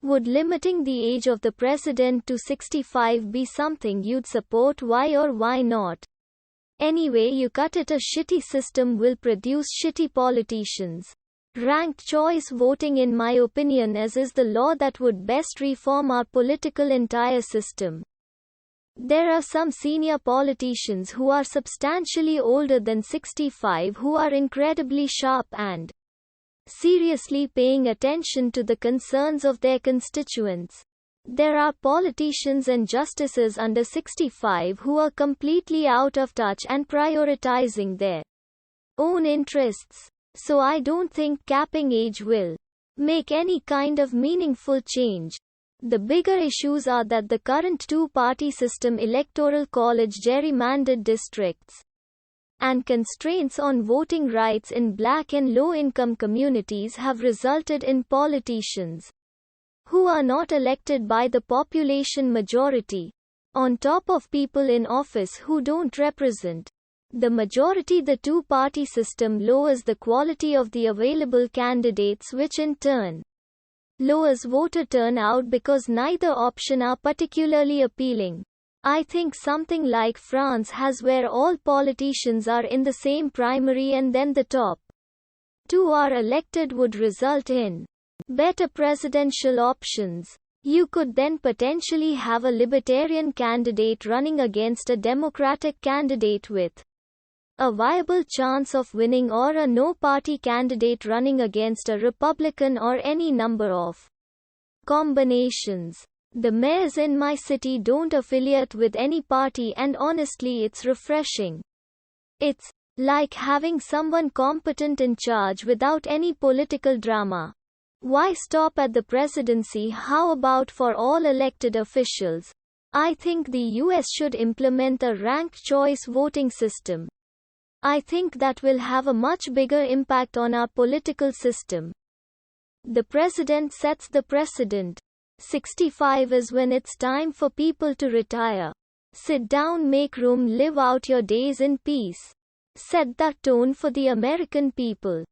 Would limiting the age of the president to 65 be something you'd support? Why or why not? Anyway you cut it, a shitty system will produce shitty politicians. Ranked choice voting in my opinion is the law that would best reform our political entire system. There are some senior politicians who are substantially older than 65 who are incredibly sharp and seriously paying attention to the concerns of their constituents. There are politicians and justices under 65 who are completely out of touch and prioritizing their own interests. So I don't think capping age will make any kind of meaningful change. The bigger issues are that the current two-party system, electoral college gerrymandered districts, and constraints on voting rights in black and low-income communities have resulted in politicians who are not elected by the population majority, on top of people in office who don't represent the majority. The two-party system lowers the quality of the available candidates, which in turn lowers voter turnout because neither option are particularly appealing. I think something like France has, where all politicians are in the same primary and then the top two are elected, would result in better presidential options. You could then potentially have a libertarian candidate running against a Democratic candidate with a viable chance of winning, or a no-party candidate running against a Republican, or any number of combinations. The mayors in my city don't affiliate with any party, and honestly it's refreshing. It's like having someone competent in charge without any political drama. Why stop at the presidency? How about for all elected officials? I think the US should implement a ranked choice voting system. I think that will have a much bigger impact on our political system. The president sets the precedent. 65 is when it's time for people to retire. Sit down, make room, live out your days in peace. Set that tone for the American people.